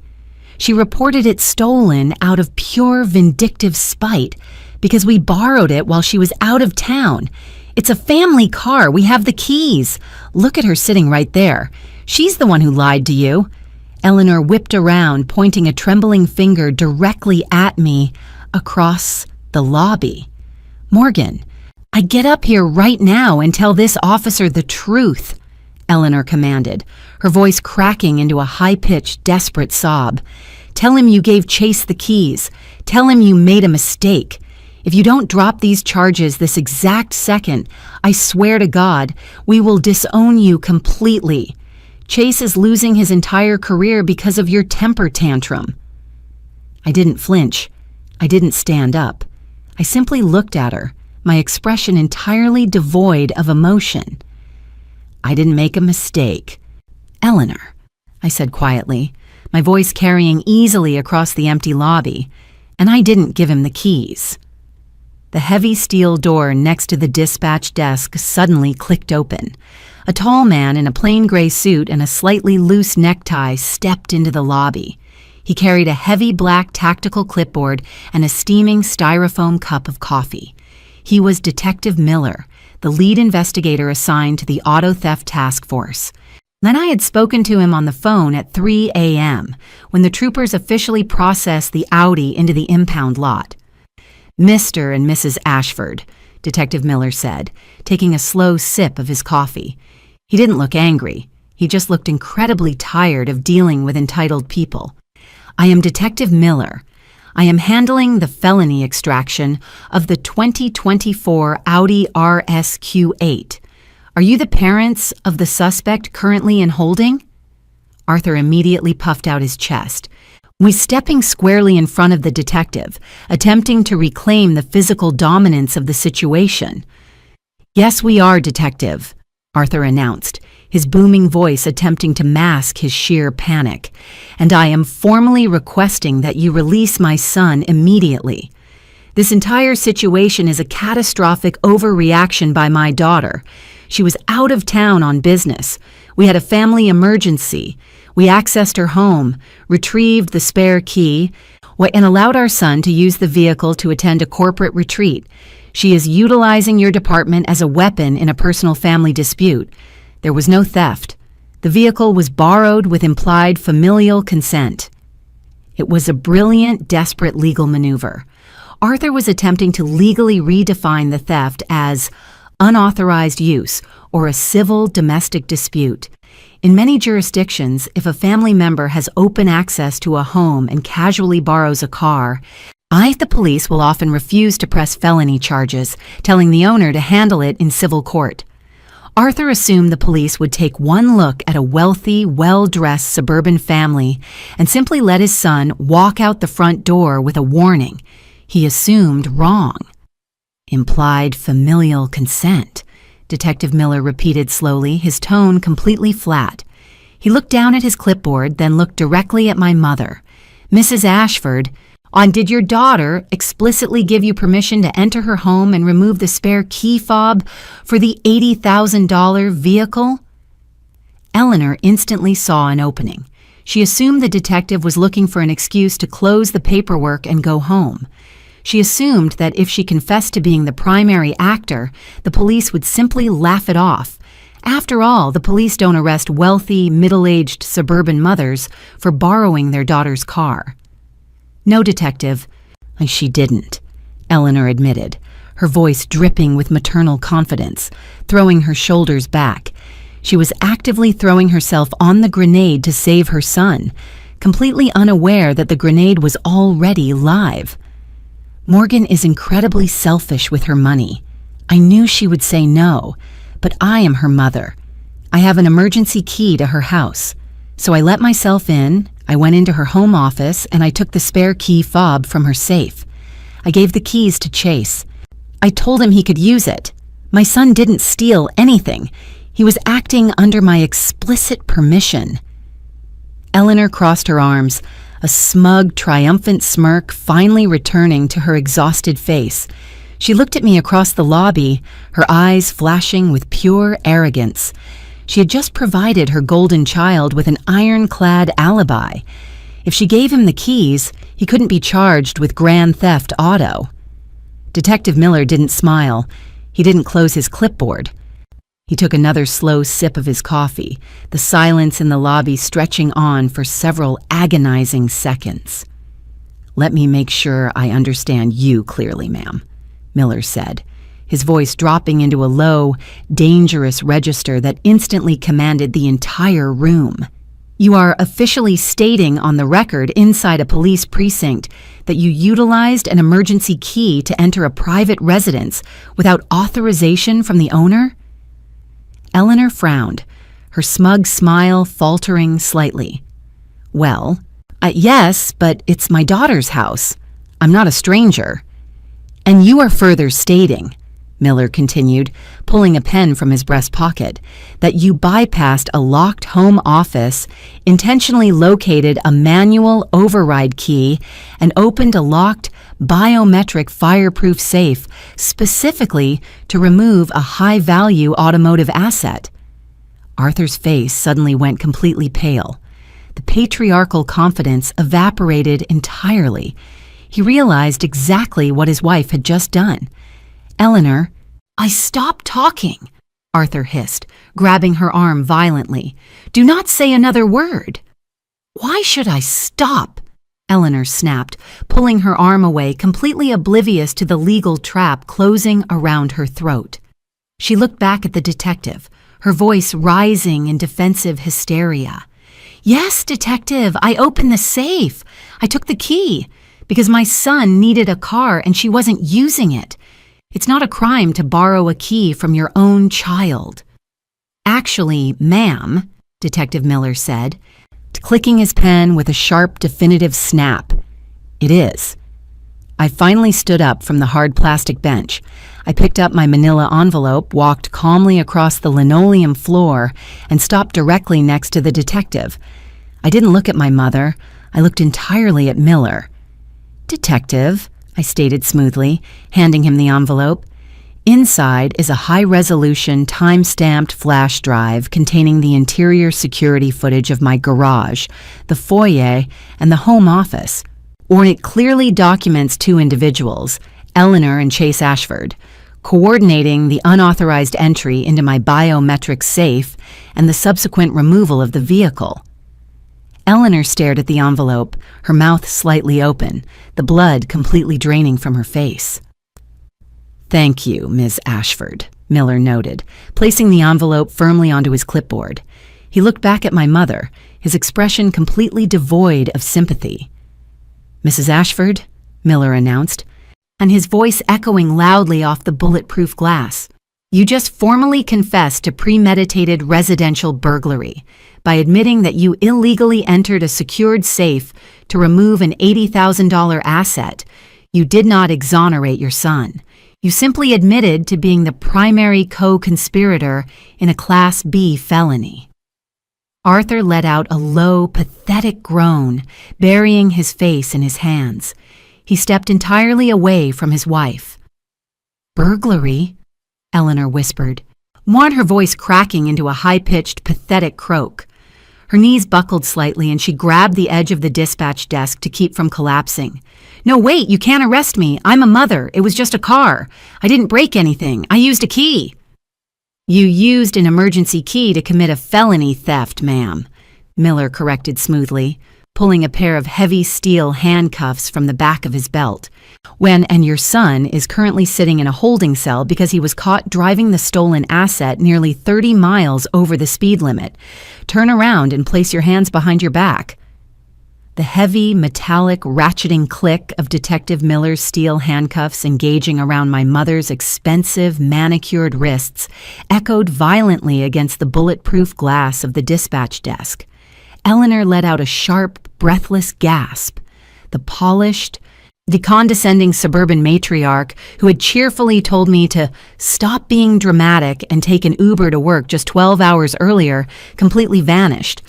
She reported it stolen out of pure vindictive spite because we borrowed it while she was out of town. It's a family car. We have the keys. Look at her sitting right there. She's the one who lied to you." Eleanor whipped around, pointing a trembling finger directly at me across the lobby. "Morgan, I get up here right now and tell this officer the truth," Eleanor commanded, her voice cracking into a high-pitched, desperate sob. "Tell him you gave Chase the keys. Tell him you made a mistake. If you don't drop these charges this exact second, I swear to God, we will disown you completely. Chase is losing his entire career because of your temper tantrum." I didn't flinch. I didn't stand up. I simply looked at her, my expression entirely devoid of emotion. "I didn't make a mistake. Eleanor," I said quietly, my voice carrying easily across the empty lobby, "and I didn't give him the keys." The heavy steel door next to the dispatch desk suddenly clicked open. A tall man in a plain gray suit and a slightly loose necktie stepped into the lobby. He carried a heavy black tactical clipboard and a steaming styrofoam cup of coffee. He was Detective Miller, the lead investigator assigned to the Auto Theft Task Force. Then I had spoken to him on the phone at 3 a.m. when the troopers officially processed the Audi into the impound lot. "Mr. and Mrs. Ashford," Detective Miller said, taking a slow sip of his coffee. He didn't look angry. He just looked incredibly tired of dealing with entitled people. "I am Detective Miller. I am handling the felony extraction of the 2024 Audi RSQ8. Are you the parents of the suspect currently in holding?" Arthur immediately puffed out his chest. Was stepping squarely in front of the detective, attempting to reclaim the physical dominance of the situation. "Yes, we are, Detective," Arthur announced, his booming voice attempting to mask his sheer panic. "And I am formally requesting that you release my son immediately. This entire situation is a catastrophic overreaction by my daughter. She was out of town on business. We had a family emergency. We accessed her home, retrieved the spare key, and allowed our son to use the vehicle to attend a corporate retreat. She is utilizing your department as a weapon in a personal family dispute. There was no theft. The vehicle was borrowed with implied familial consent." It was a brilliant, desperate legal maneuver. Arthur was attempting to legally redefine the theft as unauthorized use or a civil domestic dispute. In many jurisdictions, if a family member has open access to a home and casually borrows a car, the police will often refuse to press felony charges, telling the owner to handle it in civil court. Arthur assumed the police would take one look at a wealthy, well-dressed suburban family and simply let his son walk out the front door with a warning. He assumed wrong. "Implied familial consent," Detective Miller repeated slowly, his tone completely flat. He looked down at his clipboard, then looked directly at my mother. "Mrs. Ashford, did your daughter explicitly give you permission to enter her home and remove the spare key fob for the $80,000 vehicle?" Eleanor instantly saw an opening. She assumed the detective was looking for an excuse to close the paperwork and go home. She assumed that if she confessed to being the primary actor, the police would simply laugh it off. After all, the police don't arrest wealthy, middle-aged suburban mothers for borrowing their daughter's car. "No, Detective, she didn't," Eleanor admitted, her voice dripping with maternal confidence, throwing her shoulders back. She was actively throwing herself on the grenade to save her son, completely unaware that the grenade was already live. Morgan is incredibly selfish with her money. I knew she would say no, but I am her mother. I have an emergency key to her house. So I let myself in, I went into her home office, and I took the spare key fob from her safe. I gave the keys to Chase. I told him he could use it. My son didn't steal anything. He was acting under my explicit permission. Eleanor crossed her arms, a smug, triumphant smirk finally returning to her exhausted face. She looked at me across the lobby, her eyes flashing with pure arrogance. She had just provided her golden child with an ironclad alibi. If she gave him the keys, he couldn't be charged with grand theft auto. Detective Miller didn't smile. He didn't close his clipboard. He took another slow sip of his coffee, the silence in the lobby stretching on for several agonizing seconds. "Let me make sure I understand you clearly, ma'am," Miller said, his voice dropping into a low, dangerous register that instantly commanded the entire room. "You are officially stating on the record inside a police precinct that you utilized an emergency key to enter a private residence without authorization from the owner?" Eleanor frowned, her smug smile faltering slightly. "Well, yes, but it's my daughter's house. I'm not a stranger." "And you are further stating," Miller continued, pulling a pen from his breast pocket, "that you bypassed a locked home office, intentionally located a manual override key, and opened a locked biometric fireproof safe specifically to remove a high-value automotive asset." Arthur's face suddenly went completely pale. The patriarchal confidence evaporated entirely. He realized exactly what his wife had just done. "Eleanor, stop talking," Arthur hissed, grabbing her arm violently. "Do not say another word." "Why should I stop?" Eleanor snapped, pulling her arm away, completely oblivious to the legal trap closing around her throat. She looked back at the detective, her voice rising in defensive hysteria. "Yes, detective, I opened the safe. I took the key because my son needed a car and she wasn't using it. It's not a crime to borrow a key from your own child." "Actually, ma'am," Detective Miller said, clicking his pen with a sharp, definitive snap, "it is." I finally stood up from the hard plastic bench. I picked up my manila envelope, walked calmly across the linoleum floor, and stopped directly next to the detective. I didn't look at my mother. I looked entirely at Miller. "Detective," I stated smoothly, handing him the envelope. Inside is a high-resolution, time-stamped flash drive containing the interior security footage of my garage, the foyer, and the home office. It clearly documents two individuals, Eleanor and Chase Ashford, coordinating the unauthorized entry into my biometric safe and the subsequent removal of the vehicle. Eleanor stared at the envelope, her mouth slightly open, the blood completely draining from her face. "Thank you, Ms. Ashford," Miller noted, placing the envelope firmly onto his clipboard. He looked back at my mother, his expression completely devoid of sympathy. "Mrs. Ashford," Miller announced, and his voice echoing loudly off the bulletproof glass, "you just formally confessed to premeditated residential burglary by admitting that you illegally entered a secured safe to remove an $80,000 asset. You did not exonerate your son. You simply admitted to being the primary co-conspirator in a Class B felony." Arthur let out a low, pathetic groan, burying his face in his hands. He stepped entirely away from his wife. "Burglary?" Eleanor whispered, her voice cracking into a high-pitched, pathetic croak. Her knees buckled slightly and she grabbed the edge of the dispatch desk to keep from collapsing. "No, wait, you can't arrest me. I'm a mother. It was just a car. I didn't break anything. I used a key." "You used an emergency key to commit a felony theft, ma'am," Miller corrected smoothly. pulling a pair of heavy steel handcuffs from the back of his belt. And your son is currently sitting in a holding cell because he was caught driving the stolen asset nearly 30 miles over the speed limit. Turn around and place your hands behind your back. The heavy, metallic, ratcheting click of Detective Miller's steel handcuffs engaging around my mother's expensive, manicured wrists echoed violently against the bulletproof glass of the dispatch desk. Eleanor let out a sharp, breathless gasp. The condescending suburban matriarch who had cheerfully told me to stop being dramatic and take an Uber to work just 12 hours earlier completely vanished.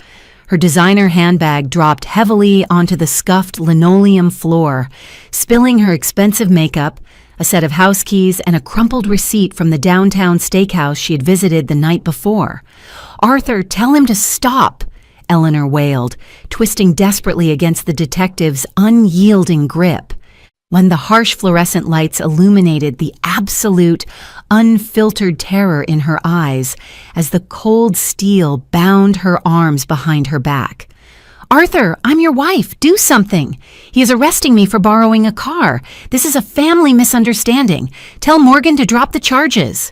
Her designer handbag dropped heavily onto the scuffed linoleum floor, spilling her expensive makeup, a set of house keys, and a crumpled receipt from the downtown steakhouse she had visited the night before. "Arthur, tell him to stop," Eleanor wailed, twisting desperately against the detective's unyielding grip. When the harsh fluorescent lights illuminated the absolute, unfiltered terror in her eyes as the cold steel bound her arms behind her back. "Arthur, I'm your wife. Do something. He is arresting me for borrowing a car. This is a family misunderstanding. Tell Morgan to drop the charges."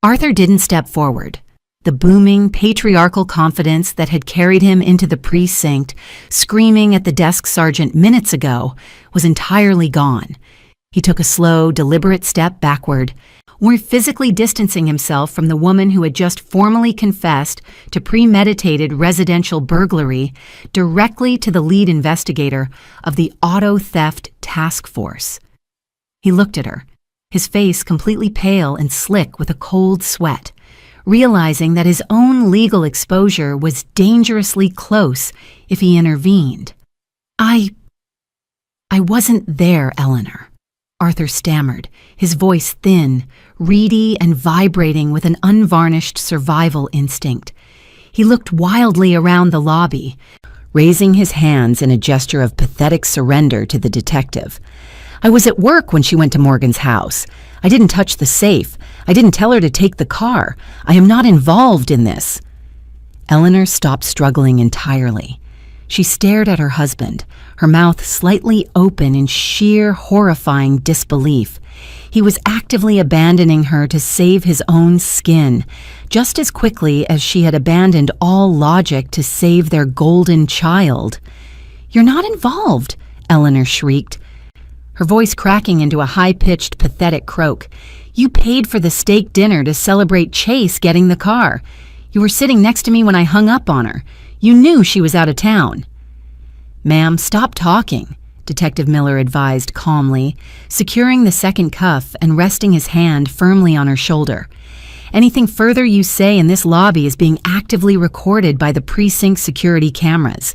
Arthur didn't step forward. The booming, patriarchal confidence that had carried him into the precinct, screaming at the desk sergeant minutes ago, was entirely gone. He took a slow, deliberate step backward, more physically distancing himself from the woman who had just formally confessed to premeditated residential burglary directly to the lead investigator of the Auto Theft Task Force. He looked at her, his face completely pale and slick with a cold sweat, realizing that his own legal exposure was dangerously close if he intervened. I wasn't there, Eleanor," Arthur stammered, his voice thin, reedy, and vibrating with an unvarnished survival instinct. He looked wildly around the lobby, raising his hands in a gesture of pathetic surrender to the detective. "I was at work when she went to Morgan's house. I didn't touch the safe. I didn't tell her to take the car. I am not involved in this." Eleanor stopped struggling entirely. She stared at her husband, her mouth slightly open in sheer, horrifying disbelief. He was actively abandoning her to save his own skin, just as quickly as she had abandoned all logic to save their golden child. "You're not involved," Eleanor shrieked, her voice cracking into a high-pitched, pathetic croak. "You paid for the steak dinner to celebrate Chase getting the car. You were sitting next to me when I hung up on her. You knew she was out of town." "Ma'am, stop talking," Detective Miller advised calmly, securing the second cuff and resting his hand firmly on her shoulder. "Anything further you say in this lobby is being actively recorded by the precinct security cameras.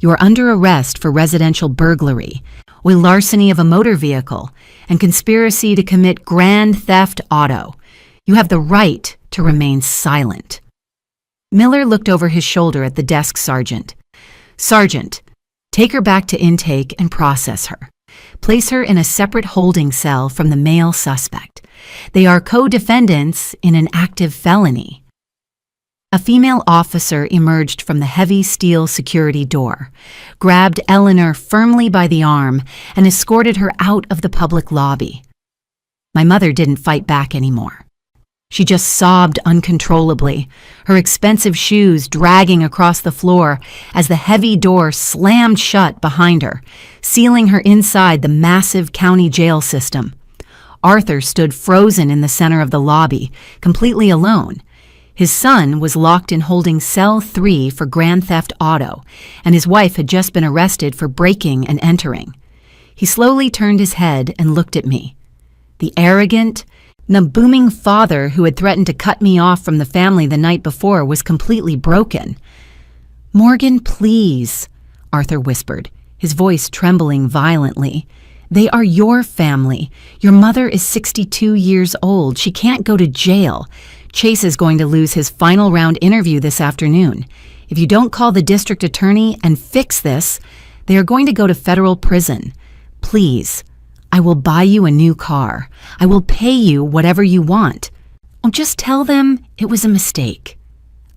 You are under arrest for residential burglary, with larceny of a motor vehicle, and conspiracy to commit grand theft auto. You have the right to remain silent." Miller looked over his shoulder at the desk sergeant. "Sergeant, take her back to intake and process her. Place her in a separate holding cell from the male suspect. They are co-defendants in an active felony." A female officer emerged from the heavy steel security door, grabbed Eleanor firmly by the arm, and escorted her out of the public lobby. My mother didn't fight back anymore. She just sobbed uncontrollably, her expensive shoes dragging across the floor as the heavy door slammed shut behind her, sealing her inside the massive county jail system. Arthur stood frozen in the center of the lobby, completely alone. His son was locked in holding cell 3 for grand theft auto, and his wife had just been arrested for breaking and entering. He slowly turned his head and looked at me. The arrogant, booming father who had threatened to cut me off from the family the night before was completely broken. "Morgan, please," Arthur whispered, his voice trembling violently. "They are your family. Your mother is 62 years old. She can't go to jail. Chase is going to lose his final round interview this afternoon. If you don't call the district attorney and fix this, they are going to go to federal prison. Please, I will buy you a new car. I will pay you whatever you want. Oh, just tell them it was a mistake."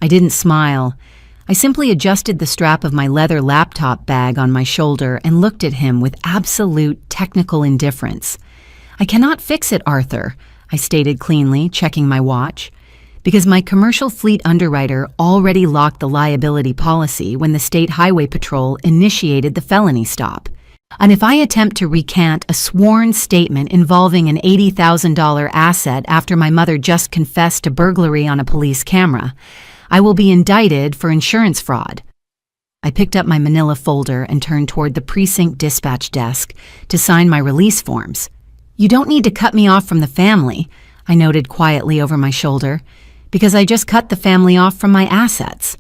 I didn't smile. I simply adjusted the strap of my leather laptop bag on my shoulder and looked at him with absolute technical indifference. "I cannot fix it, Arthur," I stated cleanly, checking my watch, because my commercial fleet underwriter already locked the liability policy when the State Highway Patrol initiated the felony stop. And if I attempt to recant a sworn statement involving an $80,000 asset after my mother just confessed to burglary on a police camera, I will be indicted for insurance fraud. I picked up my manila folder and turned toward the precinct dispatch desk to sign my release forms. "You don't need to cut me off from the family," I noted quietly over my shoulder, "because I just cut the family off from my assets."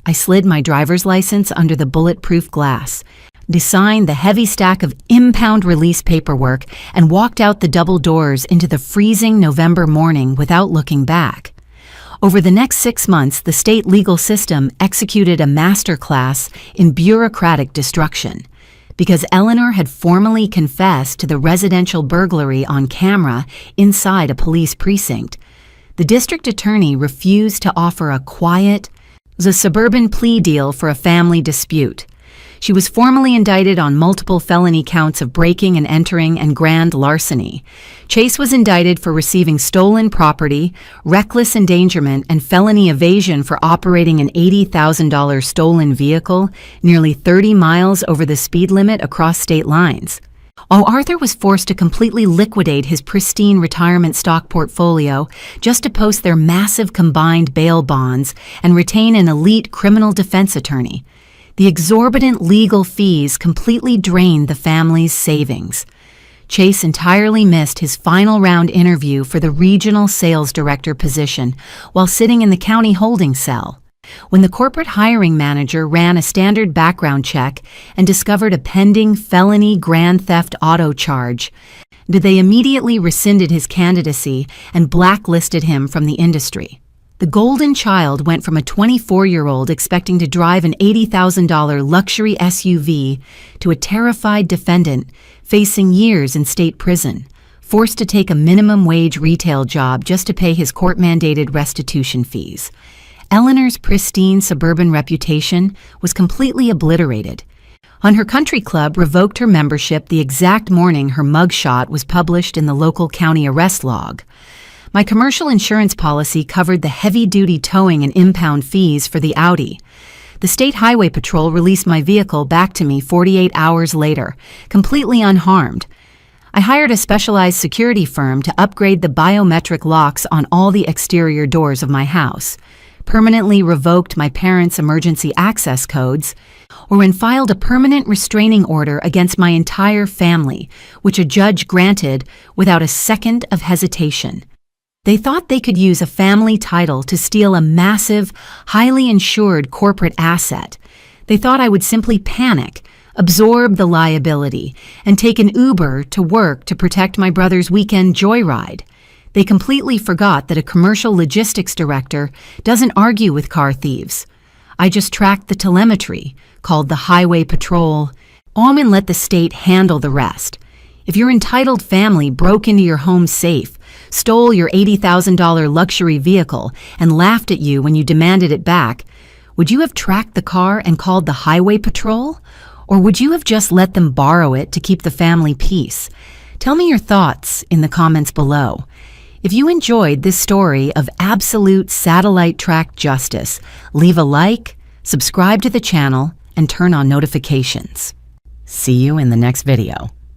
I slid my driver's license under the bulletproof glass, signed the heavy stack of impound release paperwork, and walked out the double doors into the freezing November morning without looking back. Over the next 6 months, the state legal system executed a masterclass in bureaucratic destruction. Because Eleanor had formally confessed to the residential burglary on camera inside a police precinct, the district attorney refused to offer a quiet, suburban plea deal for a family dispute. She was formally indicted on multiple felony counts of breaking and entering and grand larceny. Chase was indicted for receiving stolen property, reckless endangerment, and felony evasion for operating an $80,000 stolen vehicle nearly 30 miles over the speed limit across state lines. While Arthur was forced to completely liquidate his pristine retirement stock portfolio just to post their massive combined bail bonds and retain an elite criminal defense attorney, the exorbitant legal fees completely drained the family's savings. Chase entirely missed his final round interview for the regional sales director position while sitting in the county holding cell. When the corporate hiring manager ran a standard background check and discovered a pending felony grand theft auto charge, they immediately rescinded his candidacy and blacklisted him from the industry. The golden child went from a 24-year-old expecting to drive an $80,000 luxury SUV to a terrified defendant facing years in state prison, forced to take a minimum wage retail job just to pay his court-mandated restitution fees. Eleanor's pristine suburban reputation was completely obliterated. Her country club revoked her membership the exact morning her mugshot was published in the local county arrest log. My commercial insurance policy covered the heavy-duty towing and impound fees for the Audi. The State Highway Patrol released my vehicle back to me 48 hours later, completely unharmed. I hired a specialized security firm to upgrade the biometric locks on all the exterior doors of my house, permanently revoked my parents' emergency access codes, and filed a permanent restraining order against my entire family, which a judge granted without a second of hesitation. They thought they could use a family title to steal a massive, highly insured corporate asset. They thought I would simply panic, absorb the liability, and take an Uber to work to protect my brother's weekend joyride. They completely forgot that a commercial logistics director doesn't argue with car thieves. I just tracked the telemetry, called the Highway Patrol, and let the state handle the rest. If your entitled family broke into your home safe, stole your $80,000 luxury vehicle, and laughed at you when you demanded it back, would you have tracked the car and called the Highway Patrol? Or would you have just let them borrow it to keep the family peace? Tell me your thoughts in the comments below. If you enjoyed this story of absolute satellite-tracked justice, leave a like, subscribe to the channel, and turn on notifications. See you in the next video.